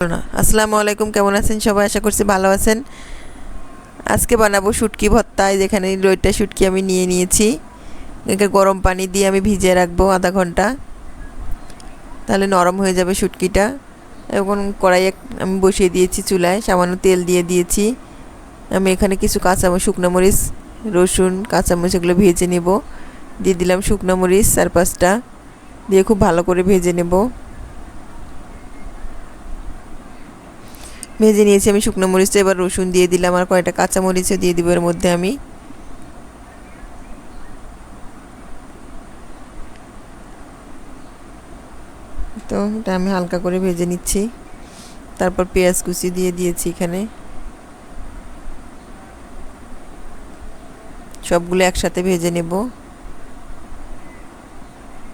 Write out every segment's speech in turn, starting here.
না আসসালামু আলাইকুম, কেমন আছেন সবাই? আশা করছি ভালো আছেন। আজকে বানাবো শুটকি ভর্তা। যেখানে লইটা শুটকি আমি নিয়ে নিয়েছি, একে গরম পানি দিয়ে আমি ভিজিয়ে রাখবো আধা ঘন্টা, তাহলে নরম হয়ে যাবে শুটকিটা। এখন কড়াইয়ে আমি বসিয়ে দিয়েছি চুলায়, সামান্য তেল দিয়ে দিয়েছি। আমি এখানে কিছু শুকনো মরিচ, রসুন, কাঁচামরিচ এগুলো ভেজে নেব। দিয়ে দিলাম শুকনো মরিচ 4-5টা, দিয়ে খুব ভালো করে ভেজে নেব। ভেজে নিয়েছি আমি শুকনো মরিচটা, এবার রসুন দিয়ে দিলাম আর কয়েকটা কাঁচামরিচও দিয়ে দিব এর মধ্যে আমি। তো এটা আমি হালকা করে ভেজে নিচ্ছি। তারপর পেঁয়াজ কুচি দিয়ে দিয়েছি এখানে, সবগুলো একসাথে ভেজে নেব।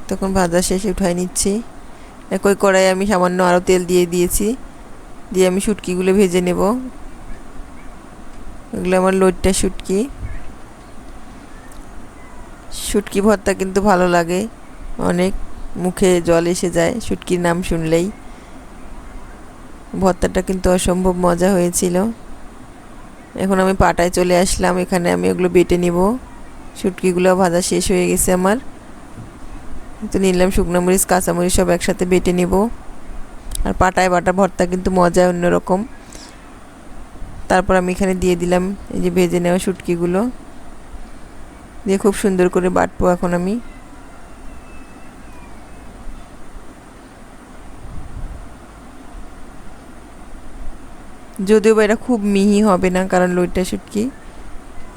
তখন ভাজা শেষে উঠাই নিচ্ছি। একই কড়াইয়ে আমি সামান্য আরও তেল দিয়ে দিয়েছি, দিয়ে আমি শুটকিগুলো ভেজে নেব। এগুলো আমার লোটটা শুটকি। শুটকি ভর্তা কিন্তু ভালো লাগে অনেক, মুখে জল এসে যায় শুটকির নাম শুনলেই। ভর্তাটা কিন্তু অসম্ভব মজা হয়েছিল। এখন আমি পাটায় চলে আসলাম, এখানে আমি ওগুলো বেটে নিব। শুটকিগুলো ভাজা শেষ হয়ে গেছে আমার, তো নিলাম শুকনো মরিচ কাঁচামরিচ সব একসাথে বেটে নেব। আর পাটায় বাটা ভর্তা কিন্তু মজা অন্যরকম। তারপর আমি এখানে দিয়ে দিলাম এই যে ভেজে নেওয়া শুটকিগুলো, দিয়ে খুব সুন্দর করে বাটবো এখন আমি। যদিও বা এটা খুব মিহি হবে না, কারণ লইট্টা শুটকি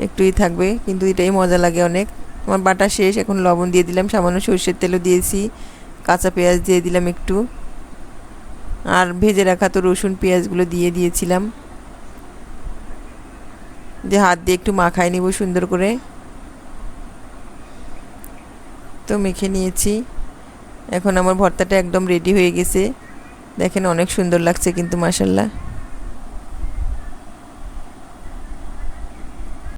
একটুই থাকবে, কিন্তু এটাই মজা লাগে অনেক। আমার বাটা শেষ, এখন লবণ দিয়ে দিলাম, সামান্য সরষের তেলও দিয়েছি, কাঁচা পেঁয়াজ দিয়ে দিলাম একটু, আর ভেজে রাখা তো রসুন পেঁয়াজগুলো দিয়ে দিয়েছিলাম। যে হাত দিয়ে একটু মাখায় নিব সুন্দর করে। তো মেখে নিয়েছি। এখন আমার ভর্তাটা একদম রেডি হয়ে গেছে। দেখেন অনেক সুন্দর লাগছে কিন্তু মাশাআল্লাহ।